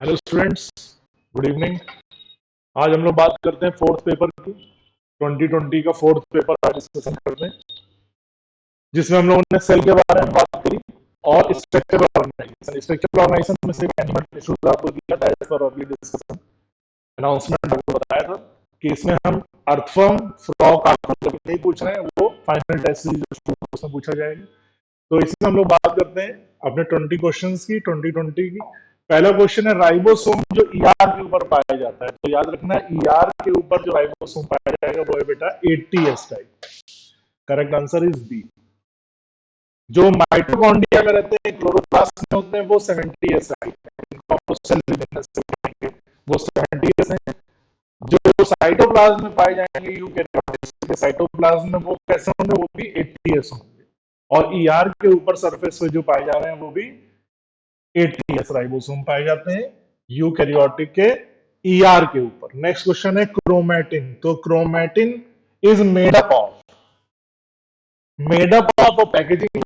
Hello students, good evening. आज हम लोग बात करते हैं फोर्थ पेपर की। 2020 का फोर्थ पेपर आज डिस्कशन करते हैं, जिसमें हम लोगों ने सेल के बारे में बात करी और स्ट्रक्चरल ऑर्गेनाइजेशन। स्ट्रक्चरल ऑर्गेनाइजेशन में सिर्फ एनिमल टिश्यूज आपको दिया था as per early discussion. Announcement आपको बताया था कि इसमें हम अर्थवर्म, फ्रॉग आपको नहीं पूछ रहे हैं, वो फाइनल टेस्ट सीरीज उसमें पूछा जाएगा। तो इसमें हम लोग बात करते हैं अपने 20 क्वेश्चंस की, 2020 की। पहला क्वेश्चन है राइबोसोम जो ईआर के ऊपर पाया जाता है। तो याद रखना, ईआर के ऊपर जो राइबोसोम पाया जाएगा वो है बेटा 80S type. Correct answer is B. जो माइटोकॉन्ड्रिया में रहते हैं, क्लोरोप्लास्ट में होते हैं, वो 70S टाइप है। इनको आप सेल रिडंडेंस से पढ़ेंगे, वो 70S है। जो साइटोप्लाज्म में पाए जाएंगे यूकेरियोटिक के साइटोप्लाज्म में, वो कैसे होंगे? वो भी 80S होंगे। और ईआर के ऊपर सरफेस पे जो पाए जा रहे हैं वो भी 80S राइबोसोम पाए जाते हैं यूकैरियोटिक के ईआर के ऊपर। नेक्स्ट क्वेश्चन है क्रोमैटिन। तो chromatin is made up of packaging.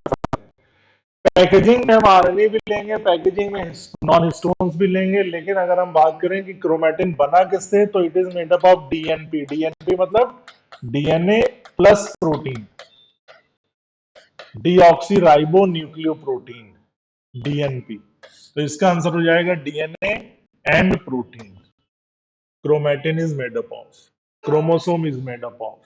Packaging में हम आरएनए भी लेंगे, पैकेजिंग में नॉन हिस्टोन्स भी लेंगे, लेकिन अगर हम बात करें कि क्रोमैटिन बना किससे, तो it is made up of DNP. DNP मतलब DNA plus protein, deoxy ribo nucleo protein, DNP. तो इसका आंसर हो जाएगा DNA and protein. Chromatin is made up of, chromosome is made up of.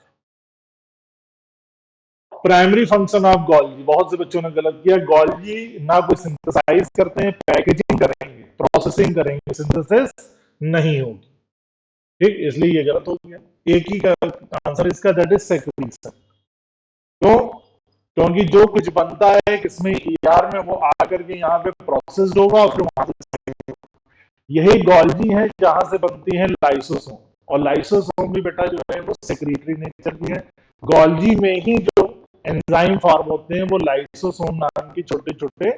Primary function of Golgi, बहुत से बच्चों ने गलत किया। गोल्जी ना कोई सिंथेसाइज करते हैं, पैकेजिंग करेंगे, प्रोसेसिंग करेंगे, सिंथेसिस नहीं होगी। ठीक, इसलिए ये गलत हो गया। एक ही का आंसर इसका, दैट इज सेक्रीशन। क्यों? क्योंकि जो कुछ बनता है किसमें, ईआर में, वो आकर के यहाँ पे प्रोसेस्ड होगा और फिर वहां से, यही गोल्जी है जहां से बनती है लाइसोसोम। और लाइसोसोम भी बेटा जो है वो सेक्रेटरी नेचर की है। गोल्जी में ही जो एंजाइम फॉर्म होते हैं वो लाइसोसोम नाम की छोटे छोटे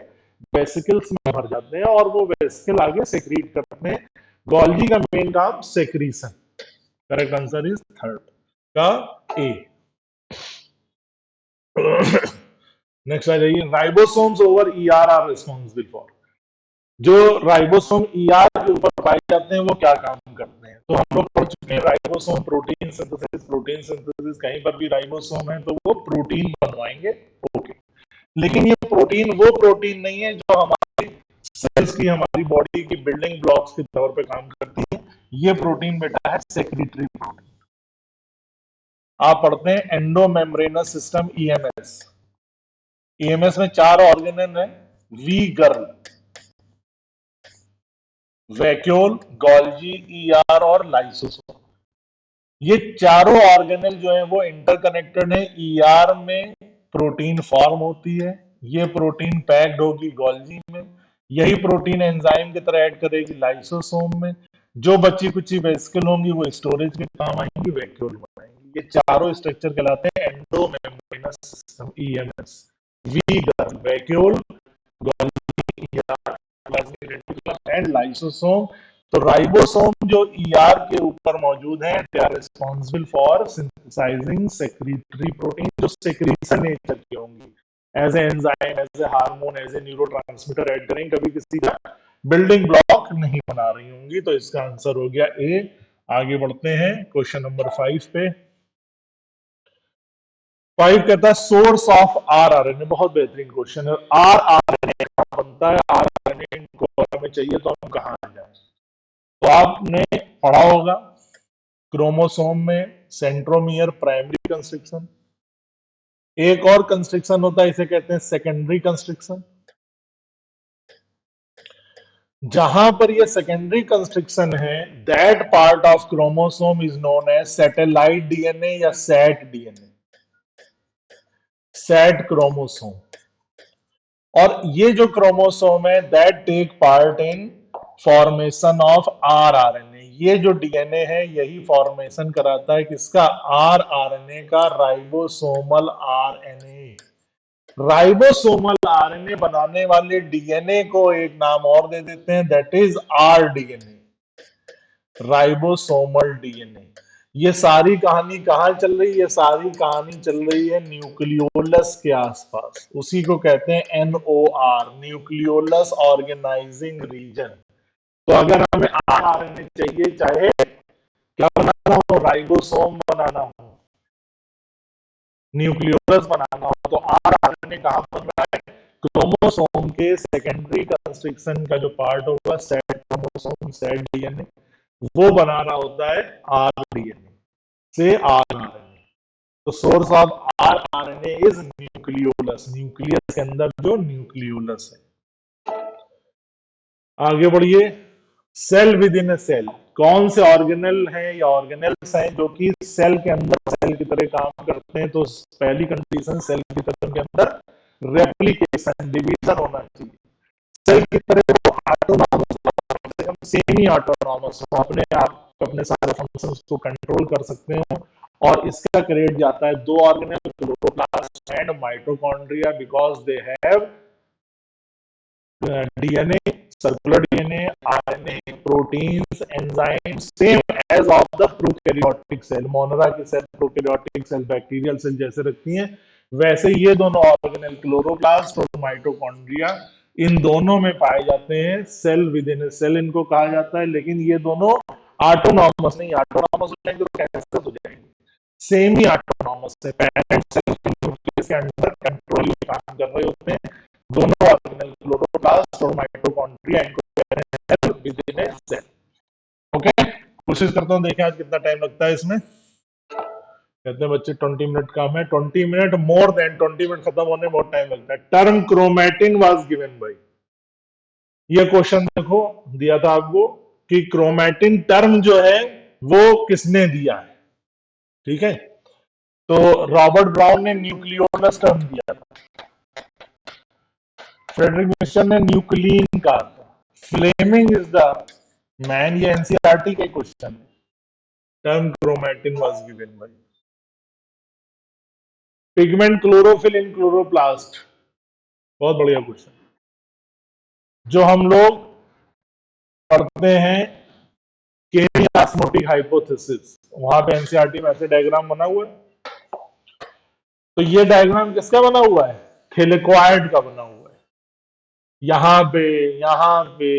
वेसिकल्स में भर जाते हैं और वो वेसिकल आगे सेक्रीट करते हैं। गोल्जी का मेन काम secretion. Correct answer is third का ए। नेक्स्ट आ जाइए, ribosomes over ER are responsible for. जो राइबोसोम ईआर के ऊपर पाए जाते हैं वो क्या काम करते हैं? तो हम लोग पढ़ चुके हैं ribosome protein synthesis. Protein synthesis, कहीं पर भी राइबोसोम है तो वो प्रोटीन बनवाएंगे। ओके, लेकिन ये प्रोटीन वो प्रोटीन नहीं है जो हमारी सेल्स की, हमारी बॉडी की बिल्डिंग ब्लॉक्स के तौर पे काम करती है। ये प्रोटीन बेटा है सेक्रेटरी प्रोटीन। आप पढ़ते हैं एंडोमेम्ब्रेनस सिस्टम, ईएमएस। ईएमएस में 4 ऑर्गेनल है, वी गर्ल, वैक्यूल, गोल्जी, ईआर और लाइसोसोम। ये चारों ऑर्गेनल जो है वो इंटरकनेक्टेड है। ईआर में प्रोटीन फॉर्म होती है, ये प्रोटीन पैक्ड होगी गोल्जी में, यही प्रोटीन एंजाइम की तरह ऐड करेगी लाइसोसोम में। जो बची कुछ वेसिकल होंगी वो स्टोरेज के काम आएंगी, वैक्यूल बनाएंगी। ये चारों स्ट्रक्चर कहलाते हैं एंडोमेम्ब्रेनस सिस्टम, ईएमएस। वी गर्ल, वैक्यूल, गोल्गी, एंड लाइसोसोम। तो राइबोसोम जो ईआर के ऊपर मौजूद है, they are responsible for synthesizing secretory protein, जो सेक्रीशन नेचर की होंगी, as a enzyme, as a hormone, as a neurotransmitter add करेंगे, कभी किसी का बिल्डिंग ब्लॉक नहीं बना रही होंगी। तो इसका आंसर हो गया ए। आगे बढ़ते हैं क्वेश्चन नंबर 5 पे। 5 कहता है सोर्स ऑफ आरआरएनए। बहुत बेहतरीन क्वेश्चन है। आरआरएनए कहां बनता है? आरआरएनए को हमें चाहिए तो हम कहां आ जाए? तो आपने पढ़ा होगा क्रोमोसोम में सेंट्रोमियर प्राइमरी कंस्ट्रक्शन, एक और कंस्ट्रक्शन होता है, इसे कहते हैं सेकेंडरी कंस्ट्रक्शन। जहां पर ये सेकेंडरी कंस्ट्रक्शन है, that part of chromosome is known as satellite DNA या सैट डीएनए, सैट क्रोमोसोम। और ये जो क्रोमोसोम है that take part in formation of rRNA. ये जो डीएनए है यही फॉर्मेशन कराता है किसका? आरआरएनए का, राइबोसोमल आरएनए। राइबोसोमल आरएनए बनाने वाले डीएनए को एक नाम और दे देते हैं, that is rDNA, ribosomal DNA. ये सारी कहानी कहां चल रही है? ये सारी कहानी चल रही है न्यूक्लियोलस के आसपास। उसी को कहते हैं एनओआर, न्यूक्लियोलस ऑर्गेनाइजिंग रीजन। तो अगर हमें आरएनए चाहिए, चाहे क्या बनाना हो, राइबोसोम बनाना हो, न्यूक्लियोलस बनाना हो, तो आरएनए कहां बन रहा है? क्रोमोसोम के सेकेंडरी कंस्ट्रक्शन का जो पार्ट होगा, सेट क्रोमोसोम, सेट डीएनए, वो बना रहा होता है आरडीएनए से आरएनए। तो source of RNA is nucleolus, nucleus के अंदर जो न्यूक्लियोलस है। आगे बढ़िए। Cell within a cell, कौन से ऑर्गेनल हैं या ऑर्गेनल्स हैं जो कि सेल के अंदर सेल की तरह काम करते हैं? तो पहली कंडीशन सेल की तरह के अंदर रेप्लिकेशन, डिवीजन होना चाहिए। सेल की तरह वो ऑटोनॉमस, सेमी ऑटोनॉमस हो, अपने आप अपने सारे फंक्शंस को कंट्रोल कर सकते हो। और इसका क्रेडिट जाता है दो organelle, chloroplast and mitochondria, because they have DNA, circular DNA, RNA, proteins, enzymes, same as of the prokaryotic cell। Monera की cell prokaryotic cell bacterial cell जैसे रखती हैं, वैसे ये दोनों ऑर्गेनल क्लोरोप्लास्ट और माइटोकॉन्ड्रिया, इन दोनों में पाए जाते हैं। सेल विद इन सेल इनको कहा जाता है, लेकिन ये दोनों ऑटोनॉमस नहीं। ऑटोनॉमस हो जाएंगे तो कैंसर हो जाएंगे, सेमी ऑटोनॉमस है, पेरेंट सेल के अंडर कंट्रोल काम कर रहे होते हैं दोनों ऑर्गेनल, क्लोरोप्लास्ट और माइटोकॉन्ड्रिया, इनको within a cell. Okay, कोशिश करता हूं, देखें आज कितना टाइम लगता है इसमें। कहते हैं बच्चे 20 मिनट काम है, 20 मिनट, मोर देन 20 मिनट खत्म होने में बहुत टाइम लगता है। Term chromatin was given by, ये क्वेश्चन देखो दिया था आपको कि क्रोमैटिन टर्म जो है वो किसने दिया है, ठीक है? तो रॉबर्ट ब्राउन ने न्यूक्लियोलस टर्म दिया था, फ्रेडरिक मिशन ने न्यूक्लियन कहा था, फ्लेमिंग इज द मैन, ये एनसीईआरटी के क्वेश्चन है। Term chromatin was given by. Pigment chlorophyll in chloroplast, बहुत बढ़िया क्वेश्चन, जो हम लोग पढ़ते हैं केमी ऑस्मोटिक हाइपोथेसिस, वहां पे एनसीईआरटी में ऐसे डायग्राम बना हुआ है। तो ये डायग्राम किसका बना हुआ है? थैलेकोइड का बना हुआ है। यहाँ पे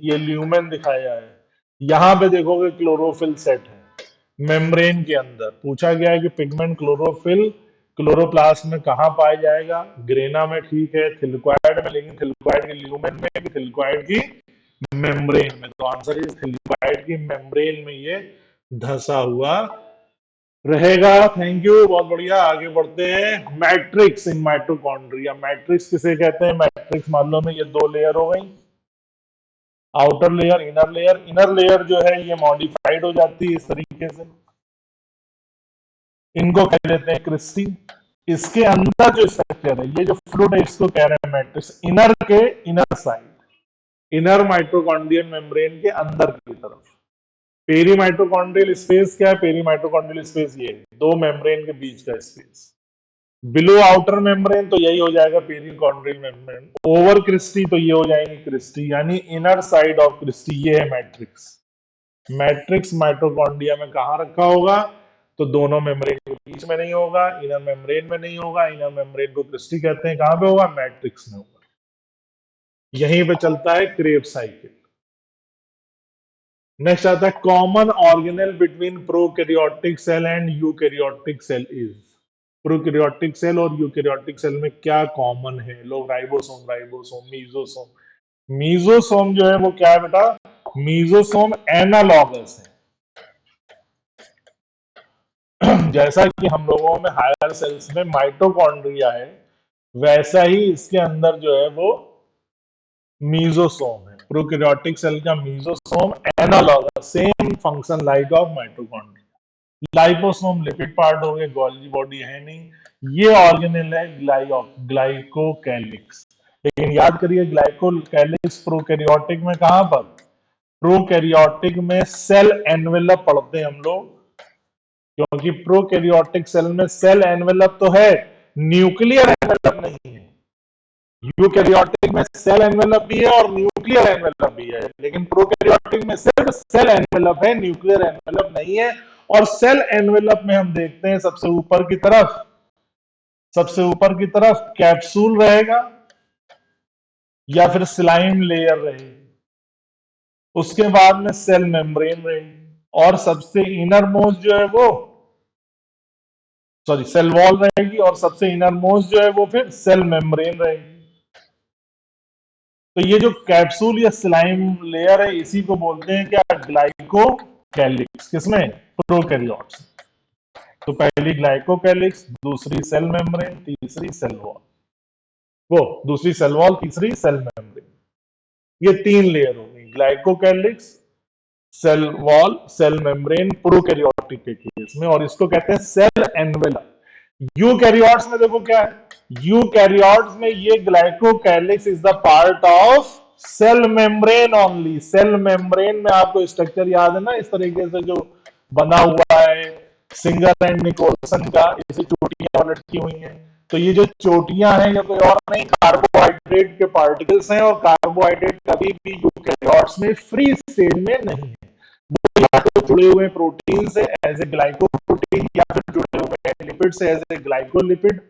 ये ल्यूमेन दिखाया है, यहां पे देखोगे क्लोरोफिल सेट है मेम्ब्रेन के अंदर। पूछा गया है कि पिगमेंट क्लोरोफिल क्लोरोप्लास्ट में कहां पाया जाएगा? ग्रेना में, ठीक है, थिलक्वाइड में, लेकिन थिलक्वाइड के ल्यूमेन में कि थिलक्वाइड की मेम्ब्रेन में? तो आंसर इज थिलक्वाइड की मेम्ब्रेन में ये धंसा हुआ रहेगा। थैंक यू, बहुत बढ़िया। आगे बढ़ते हैं। मैट्रिक्स इन माइटोकॉन्ड्रिया, मैट्रिक्स किसे कहते हैं? मैट्रिक्स मान लो में ये दो लेयर हो गई, outer layer, inner layer. Inner layer जो है ये मॉडिफाइड हो जाती है इस तरीके से, इनको कह देते हैं क्रिस्टी। इसके अंदर जो स्ट्रक्चर है, ये जो फ्लूइड है, इसको कह रहे हैं मैट्रिक्स। इनर के inner side, inner mitochondrial membrane के अंदर की तरफ। पेरी माइटोकॉन्ड्रियल स्पेस क्या है? पेरी माइटोकॉन्ड्रियल स्पेस ये है, दो मेम्ब्रेन के बीच का स्पेस। बिलो आउटर मेम्ब्रेन तो यही हो जाएगा पेरिकॉन्ड्रियल मेम्ब्रेन। ओवर क्रिस्टी तो ये हो जाएंगे क्रिस्टी, यानी इनर साइड ऑफ क्रिस्टी, ये है मैट्रिक्स। मैट्रिक्स माइटोकॉन्ड्रिया में कहां रखा होगा? तो दोनों मेम्ब्रेन के बीच में नहीं होगा, इनर मेम्ब्रेन में नहीं होगा। इनर मेम्ब्रेन को क्रिस्टी कहते हैं, कहां पे होगा? मैट्रिक्स में होगा। यहीं पे चलता है क्रेब साइकिल। नेक्स्ट आता है common organelle between prokaryotic cell and eukaryotic cell is. Prokaryotic cell और यूकैरियोटिक सेल में क्या कॉमन है? लोग राइबोसोम, राइबोसोम, मीजोसोम। मीजोसोम जो है वो क्या है बेटा? मीजोसोम एनालॉगस है। जैसा कि हम लोगों में हायर सेल्स में माइटोकॉन्ड्रिया है, वैसा ही इसके अंदर जो है वो मीजोसोम है। प्रोकैरियोटिक सेल का mesosome analogous, same function like of mitochondria. Liposome lipid part हो गए, गोल्गी बॉडी है नहीं। ये ऑर्गेनल है ग्लाइकोकैलिक्स। लेकिन याद करिए ग्लाइकोकैलिक्स प्रोकैरियोटिक में कहां पर? प्रोकैरियोटिक में सेल एनवेलप पढ़ते हैं हम लोग, क्योंकि प्रोकैरियोटिक सेल में सेल एनवेलप तो है, न्यूक्लियर एनवेलप नहीं है। यूकैरियोटिक में सेल एनवेलप भी है और न्यूक्लियर एनवेलप भी है, लेकिन प्रोकैरियोटिक में सिर्फ सेल एनवेलप है, न्यूक्लियर एनवेलप नहीं है। और सेल एनवेलप में हम देखते हैं सबसे ऊपर की तरफ, सबसे ऊपर की तरफ कैप्सूल रहेगा या फिर स्लाइम लेयर रहेगी। उसके बाद में सेल मेम्ब्रेन रहेगी और सबसे इनर मोस्ट जो है वो, सॉरी, सेल वॉल रहेगी और सबसे इनर मोस्ट जो है वो फिर सेल मेम्ब्रेन रहेगी। तो ये जो कैप्सूल या स्लाइम लेयर है इसी को बोलते हैं क्या, ग्लाइकोकैलिक्स। किसमें? प्रोकैरियोट्स। तो पहली ग्लाइकोकैलिक्स, दूसरी सेल मेम्ब्रेन, तीसरी सेल वॉल, वो दूसरी सेल वॉल, तीसरी सेल मेम्ब्रेन। ये तीन लेयर हो गई, glycocalyx, cell wall, cell membrane, prokaryotic के केस में। और इसको कहते हैं सेल एनवेलप। यूकैरियोट्स में देखो क्या है, यूकैरियोट्स में ये glycocalyx is the part of cell membrane only. Cell membrane में आपको स्ट्रक्चर याद है ना, इस तरीके से जो बना हुआ है सिंगल एंड निकोलसन का, इसे चोटियां और लटकी हुई हैं। तो ये जो चोटियां हैं ये कोई और नहीं, कार्बोहाइड्रेट के पार्टिकल्स हैं। और कार्बोहाइड्रेट कभी भी यूकैरियोट्स में फ्री स्टेज में नहीं है, या तो जुड़े हुए प्रोटीन से एज ए ग्लाइकोप्रोटीन, या फिर जुड़े हुए लिपिड से एज ए ग्लाइकोलिपिड,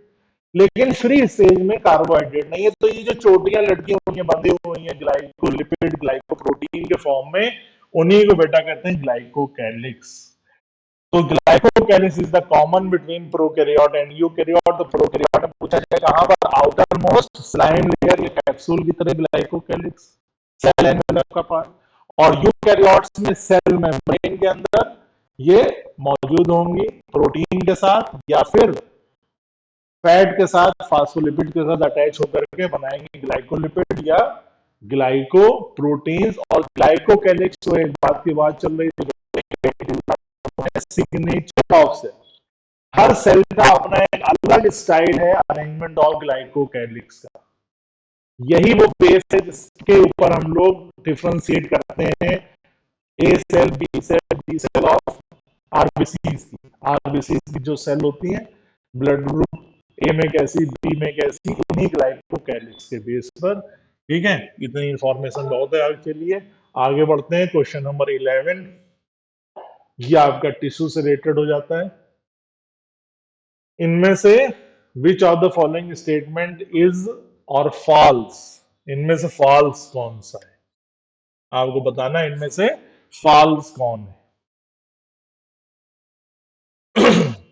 लेकिन फ्री स्टेज में कार्बोहाइड्रेट नहीं है। तो ये जो चोटियां लटकी हुई हैं, बंधी हुई हैं ग्लाइकोलिपिड ग्लाइकोप्रोटीन के फॉर्म में, उन्हीं को बेटा कहते हैं ग्लाइकोकैलिक्स। तो glycocalyx is the common between prokaryote and eukaryote. तो प्रोकैरियोट में पूछा जाए कहां पर, आउटर मोस्ट स्लाइम लेयर या कैप्सूल की तरह ग्लाइकोकैलिक्स, सेल एनवेलप का पार्ट। और यूकैरियोट्स में सेल मेम्ब्रेन के अंदर ये मौजूद होंगी प्रोटीन के साथ, या फिर फैट के साथ, फास्फोलिपिड के साथ अटैच होकर के बनाएंगे ग्लाइकोलिपिड या ग्लाइको प्रोटीन्स। और ग्लाइकोकैलिक्स तो एक बात की बात चल रही है, सिग्नेचर ऑफ सेल। हर सेल का अपना एक अलग स्टाइल है अरेंजमेंट ऑफ ग्लाइकोकैलिक्स का। यही वो बेस है जिसके ऊपर हम लोग डिफ्रेंशिएट करते हैं A cell, B cell of RBCs की। आरबीसीज की जो सेल होती हैं ब्लड ग्रुप ए में कैसी, बी में कैसी, इन्हीं ग्लाइकोकैलिक्स के बेस पर। ठीक है, इतनी इंफॉर्मेशन बहुत है आज के लिए। आगे बढ़ते हैं, क्वेश्चन नंबर 11। ये आपका टिश्यू से रिलेटेड हो जाता है। इनमें से which of the following statement is और फॉल्स, इनमें से फॉल्स कौन सा है, आपको बताना है इनमें से फॉल्स कौन है।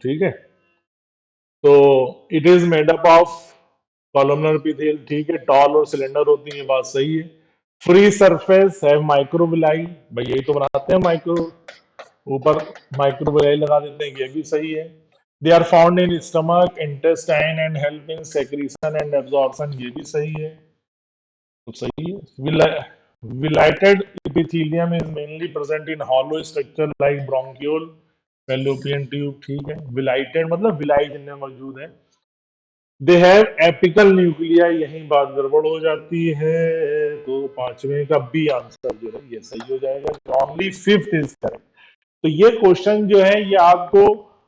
ठीक है, तो it is made up of columnar epithelial, ठीक है, टॉल और सिलेंडर होती है, बात सही है। फ्री सरफेस है माइक्रोविलाई, भाई यही तो बनाते हैं माइक्रो, ऊपर माइक्रोविलाई लगा देते हैं, ये भी सही है। They are found in stomach, intestine and help in secretion and absorption, ये भी सही है, तो सही है। Ciliated epithelium is mainly present in hollow structure like bronchiole, fallopian tube, ठीक है। विलाइटेड मतलब विलाई जिनमें मौजूद है। दे हैव एपिकल न्यूक्लिया, यही बात गड़बड़ हो जाती है, तो पांचवें का बी आंसर जो है ये सही हो जाएगा। Only fifth is correct. तो ये क्वेश्चन जो है ये आपको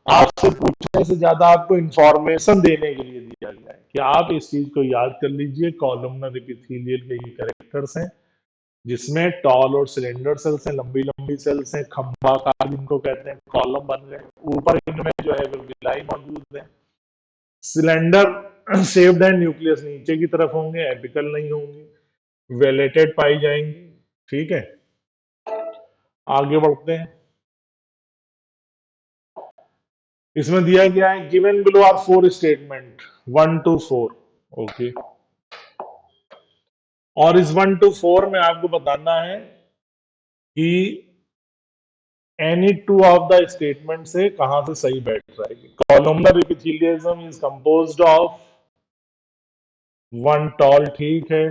आपसे पूछने से ज्यादा आपको इंफॉर्मेशन देने के लिए दिया गया है कि आप इस चीज को याद कर लीजिए। कॉलमनर एपिथेलियल के ये कैरेक्टर्स हैं, जिसमें टॉल और सिलेंडर सेल्स हैं, लंबी लंबी सेल्स हैं, खंभाकार जिनको कहते हैं, कॉलम बन गए, ऊपर इनमें जो है विलाई मौजूद है। सिलेंडर शेप्ड एंड न्यूक्लियस नीचे की तरफ होंगे, एपिकल नहीं होंगे, वेलेटेड पाई जाएंगी। ठीक है, आगे बढ़ते हैं। इसमें दिया गया है given below are four statement 1 to 4, okay. और इस 1 to 4 में आपको बताना है कि any two of the statement से कहां से सही बैठ जाएगी। Columnar epithelium is composed of one tall, ठीक है,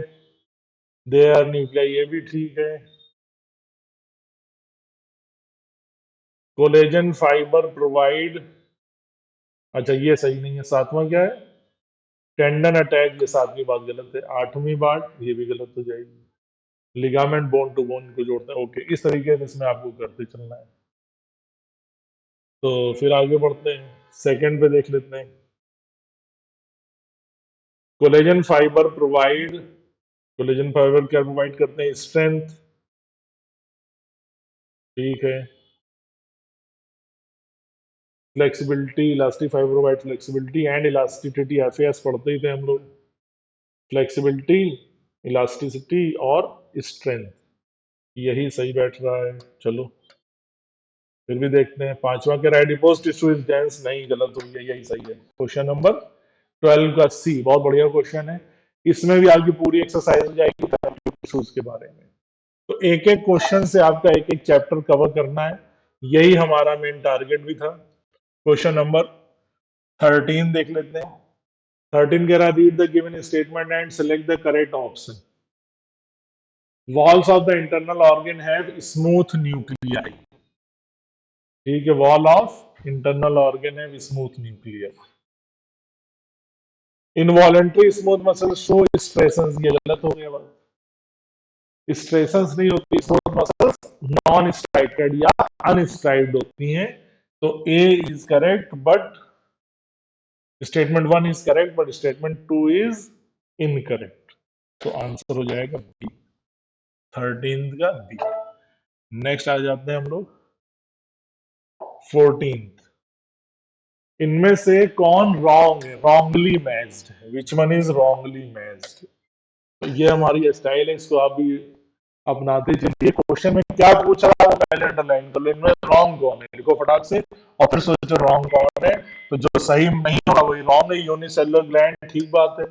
देयर न्यूक्लिया, ये भी ठीक है। कोलेजन फाइबर प्रोवाइड, अच्छा ये सही नहीं है। सातवां क्या है, टेंडन अटैच, ये सातवीं बात गलत है। आठवीं बात ये भी गलत हो जाएगी, लिगामेंट बोन टू बोन को जोड़ते हैं, ओके। इस तरीके से इसमें आपको करते चलना है। तो फिर आगे बढ़ते हैं, सेकंड पे देख लेते हैं। Collagen fibre provide, collagen fibre क्या प्रोवाइड करते हैं, स्ट्रेंथ, ठीक है। Flexibility, elastic fibre provide flexibility and elasticity, FAS पढ़ते ही थे हम लोग। फ्लेक्सिबिलिटी, इलास्टिसिटी और स्ट्रेंथ, यही सही बैठ रहा है। चलो फिर भी देखते हैं। पांचवा कह रहा है एडिपोज टिश्यू इज डेंस, नहीं गलत हो गया, यही सही है। क्वेश्चन नंबर 12 का सी, बहुत बढ़िया क्वेश्चन है। इसमें भी आपकी पूरी एक्सरसाइज हो जाएगी टिश्यूज के बारे में। तो एक एक क्वेश्चन से आपका एक एक चैप्टर कवर करना है, यही हमारा मेन टारगेट भी था। क्वेश्चन नंबर 13 देख लेते हैं। 13 कह रहा है read the given statement and select the correct option. Walls of the internal organ have smooth nuclei. ठीक है, wall of internal organ have smooth nuclear. Involuntary smooth muscle show striations, ये गलत हो गया। स्ट्रेसेंस नहीं होती स्मूथ मसल्स, नॉन स्ट्राइकेड या अनस्ट्राइक्ड होती हैं। तो A is correct but statement 1 is correct but statement 2 is incorrect. तो आंसर हो जाएगा बी, 13 का बी। नेक्स्ट आ जाते हैं हम लोग 14। इनमें से कौन रॉन्ग है, रॉन्गली मैच्ड है, which one is wrongly matched. तो ये हमारी स्टाइल है, इसको आप भी अपनाते चलिए। क्वेश्चन में क्या पूछ रहा है वो पहले अंडरलाइन कर लो। इनमें रॉन्ग कौन है लिखो फटाक से, और फिर सोचो रॉन्ग कौन है। तो जो सही नहीं होगा वही रॉन्ग है। यूनिसेलुलर ग्लैंड, ठीक बात है।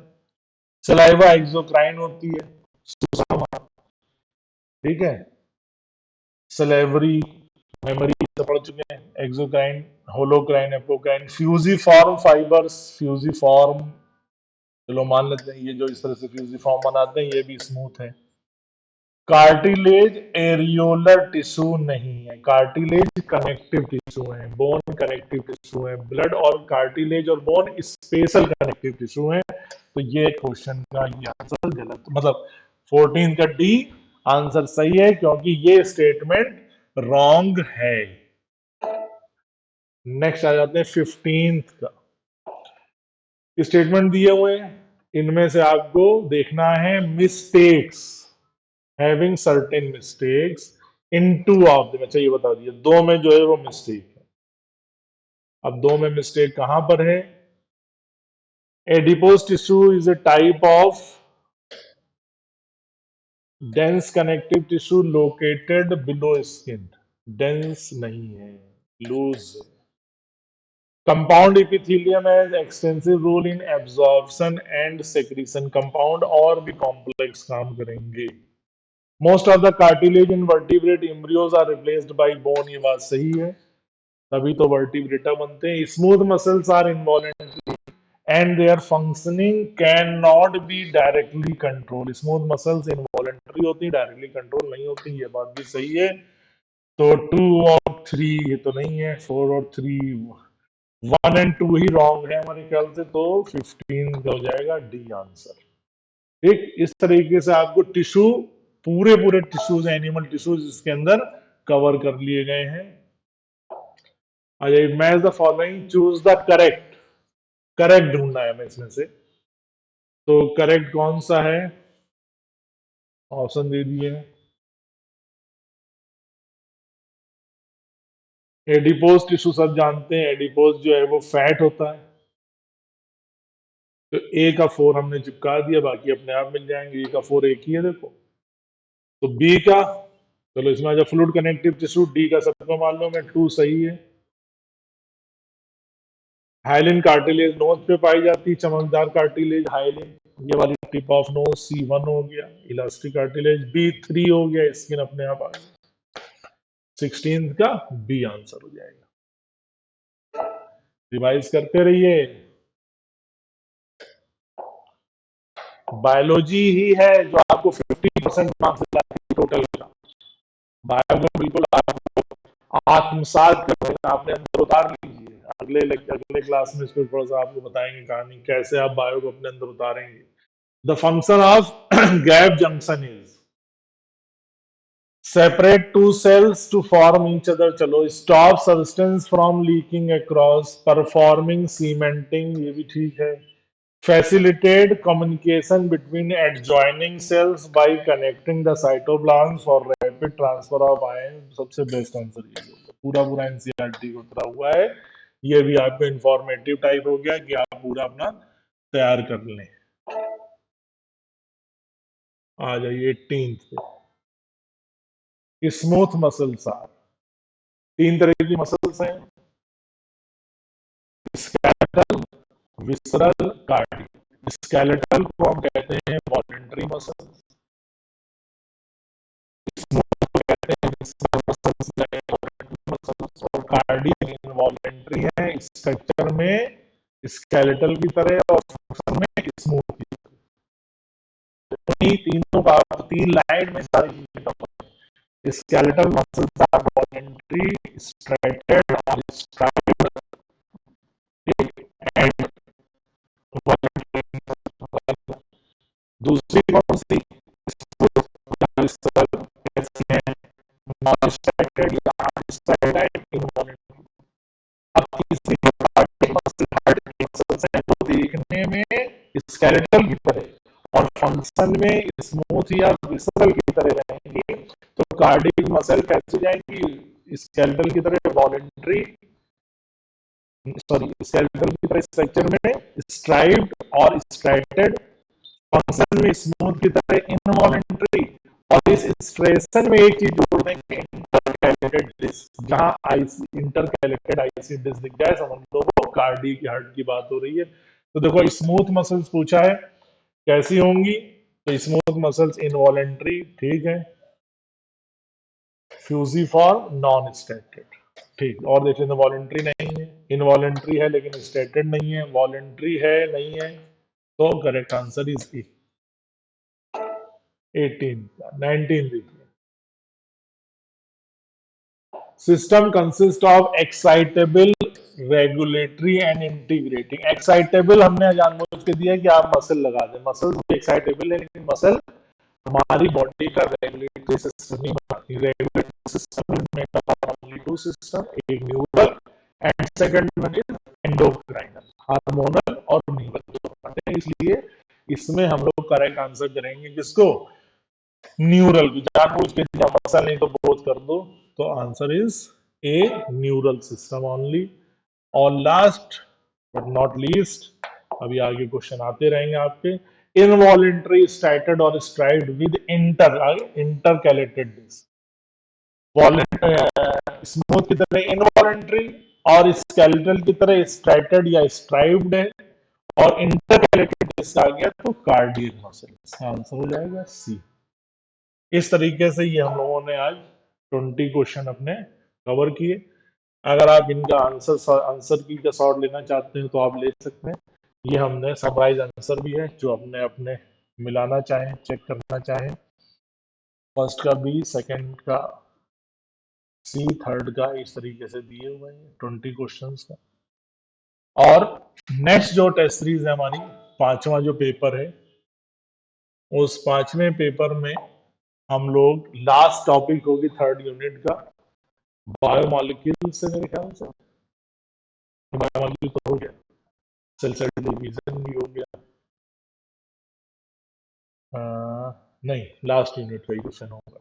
सलाइवा एक्सोक्राइन होती है, सुषमा, ठीक है। सलेवरी मेमोरी से पढ़ चुके हैं। Exocrine, holocrine, apocrine, fusiform fibres, fusiform, चलो मान लेते हैं ये जो इस तरह से फ्यूजिफॉर्म बनाते हैं ये भी स्मूथ है। कार्टिलेज एरियोलर टिश्यू नहीं है, कार्टिलेज कनेक्टिव टिश्यू है, बोन कनेक्टिव टिश्यू है। ब्लड और कार्टिलेज और बोन स्पेशल कनेक्टिव टिश्यू है। तो ये क्वेश्चन का ये आंसर गलत, मतलब 14 का डी आंसर सही है, क्योंकि ये स्टेटमेंट रॉन्ग है। नेक्स्ट आ जाते हैं 15 का। स्टेटमेंट दिए हुए हैं, इनमें से आपको देखना है mistakes, having certain mistakes in two of them. अच्छा ये बता दिए दो में जो है वो मिस्टेक है। अब दो में मिस्टेक कहां पर है। Adipose tissue is a type of dense connective tissue located below skin. Dense नहीं है, loose. Compound epithelium has extensive role in absorption and secretion. Compound और भी कॉम्प्लेक्स काम करेंगे। Most of the cartilage in vertebrate embryos are replaced by bone, ये बात सही है, तभी तो वर्टिब्रेटा बनते हैं। Smooth muscles are involuntary and their functioning can not be directly control. Smooth muscles involuntary होती, डायरेक्टली कंट्रोल नहीं होती, ये बात भी सही है। तो 2 और 3 ये तो नहीं है, 4 और 3, 1 एंड 2 ही रॉन्ग है हमारे ख्याल से। तो 15 का हो जाएगा डी आंसर। ठीक, इस तरीके से आपको टिश्यू, पूरे पूरे टिश्यूज, एनिमल टिश्यूज इसके अंदर कवर कर लिए गए हैं। Match the following, choose the correct. Correct ढूंढना है हमें इसमें से। तो करेक्ट कौन सा है, ऑप्शन दे दिए हैं। एडिपोज टिश्यू सब जानते हैं, एडिपोज जो है वो फैट होता है। तो ए का 4 हमने चिपका दिया, बाकी अपने आप मिल जाएंगे। ए का 4 एक ही है देखो। तो बी का, चलो इसमें आ जाए फ्लूइड कनेक्टिव टिश्यू, डी का सबको मालूम है, 2 सही है। हाइलिन कार्टिलेज नोज पे पाई जाती है, चमकदार कार्टिलेज हाइलिन, ये वाली टिप ऑफ नोज, C1 हो गया। इलास्टिक कार्टिलेज B3 हो गया, स्किन अपने आप आ गई। 16 का बी आंसर हो जाएगा। रिवाइज करते रहिए। बायोलॉजी ही है जो आपको 50% मार्क्स दिलाती है टोटल का। बायो को बिल्कुल आपको आत्मसात करना, अपने अंदर उतार लीजिए। अगले क्लास में इसको थोड़ा सा आपको बताएंगे कहानी, कैसे आप बायो को अपने अंदर उतारेंगे। The function of gap junction is separate two cells to form each other, चलो stop substance from leaking across, performing cementing, ये भी ठीक है। facilitate communication between adjoining cells by connecting the cytoplasm for rapid transfer of ion, सबसे best answer ये होगा। पूरा पूरा एनसीईआरटी को उतरा हुआ है। ये भी आपको इंफॉर्मेटिव टाइप हो गया कि आप पूरा अपना तैयार कर लें। आ जाइए 18 पे। स्मूथ मसल्स आर, तीन तरह की मसल्स हैं, स्केलेटल, विसरल, कार्डियक। स्केलेटल को हम कहते हैं वॉलेंट्री मसल, स्मूथ को कहते हैं विसरल मसल्स, और कार्डियक इनवॉलेंट्री है स्ट्रक्चर में स्केलेटल की तरह और फंक्शन में स्मूथ की तरह। उन्हीं तीनों का तीन लाइन में सारी चीजें कवर है। Skeletal muscles are voluntary, striated और स्ट्राइप्ड एंड वॉलेंट्री। दूसरी कौन सी? कैसी है? नॉन स्ट्रेटेड या अनस्ट्रेटेड इनवॉलेंट्री। अब तीसरी मसल्स है वो देखने में स्केलेटल की तरह और फंक्शन में स्मूथ या विसरल की तरह रहेंगी, तो कार्डियक मसल कैसे जाएंगी? स्केलेटल की तरह वॉलेंट्री, सॉरी स्केलेटल की तरह स्ट्रक्चर में स्ट्राइप्ड और स्ट्रेटेड, फंक्शन में स्मूथ की तरह इनवॉलेंट्री। और इस स्ट्रेशन में एक चीज जोड़ देंगे, इंटरकैलेटेड डिस्क। जहां आईसी इंटरकैलेटेड आईसी डिस्क दिख जाए समझ लो वो कार्डियक हार्ट की बात हो रही है। तो देखो स्मूथ मसल्स पूछा है कैसी होंगी, तो स्मूथ मसल्स इनवॉलेंट्री, ठीक है, फ्यूजिफॉर्म, नॉन स्टेटेड, ठीक। और देख लेते वॉलेंट्री नहीं है, इनवॉलेंट्री है लेकिन स्टेटेड नहीं है, वॉलेंट्री है नहीं है, तो करेक्ट आंसर इज ई। 18 19 देखिए, system consist of excitable, regulatory and integrating. Excitable हमने जानबूझ के दिया कि आप मसल लगा दें, मसल भी एक्साइटेबल है लेकिन मसल हमारी बॉडी का रेगुलेटरी सिस्टम नहीं बनाती। Regulatory system is made up of only two system, एक neural and second one is endocrinal, hormonal और न्यूरल। इसलिए इसमें हम लोग करेक्ट आंसर करेंगे किसको? न्यूरल की। जानबूझ के दिया मसल नहीं तो बोथ कर दो, तो answer is A, neural system only. और लास्ट बट नॉट लीस्ट, अभी आगे क्वेश्चन आते रहेंगे आपके। इनवॉलेंट्री स्टार्टेड और striated with intercalated disc. Smooth की तरह इनवॉलेंट्री और स्केलेटल की तरह स्ट्राइटेड या स्ट्राइब्ड है, और इंटरकैलेटेड डिस्क आ गया तो कार्डियक मसल। आंसर हो जाएगा सी। इस तरीके से ये हम लोगों ने आज 20 क्वेश्चन अपने कवर किए। अगर आप इनका आंसर की का शॉर्ट लेना चाहते हैं तो आप ले सकते हैं। ये हमने समराइज आंसर भी है जो अपने अपने मिलाना चाहें, चेक करना चाहें, फर्स्ट का बी, सेकंड का सी, थर्ड का, इस तरीके से दिए हुए हैं 20 क्वेश्चंस का। और नेक्स्ट जो टेस्ट सीरीज है हमारी, पांचवा जो पेपर है, उस पांचवें पेपर में हम लोग लास्ट टॉपिक होगी थर्ड यूनिट का बायोमॉलिक्यूल से, मेरे ख्याल से बायोमॉलिक्यूल तो हो गया, सेल सेल डिवीजन भी हो गया, नहीं लास्ट यूनिट का ही क्वेश्चन होगा,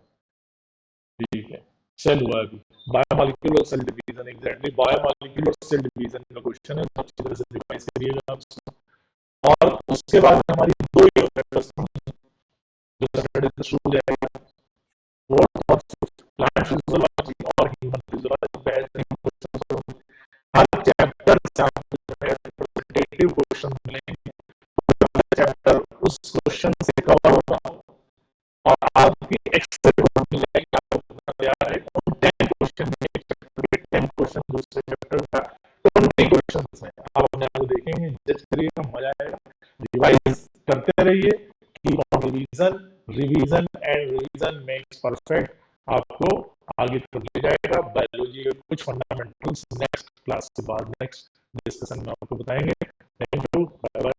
ठीक है। सेल हुआ अभी, बायोमॉलिक्यूल और सेल डिवीजन, एग्जैक्टली बायोमॉलिक्यूल और सेल डिवीजन का क्वेश्चन है, तो अच्छी तरह से रिवाइज करिएगा आप। और उसके बाद हमारी दो यूनिट जो सैटरडे शुरू हो जाएगा, फोर्थ और फिफ्थ, प्लांट फिजियोलॉजी और ह्यूमन फिजियोलॉजी। हर चैप्टर से आपको रिप्रेजेंटेटिव क्वेश्चन मिलेंगे, चैप्टर उस क्वेश्चन से कवर होगा और आपकी एक्सेल मिल जाएगी, आपको तैयार है उन 10 क्वेश्चन में, एक चैप्टर के 10 क्वेश्चन, दूसरे चैप्टर का 20 क्वेश्चन है। आप अपने आप को देखेंगे, जज करिएगा, मजा आएगा। रिवाइज करते रहिए, keep on revision, revision and revision makes perfect. आपको आगे तक ले जाएगा। बायोलॉजी के कुछ फंडामेंटल्स नेक्स्ट क्लास के बाद, नेक्स्ट डिस्कशन में आपको बताएंगे। Thank you, bye bye.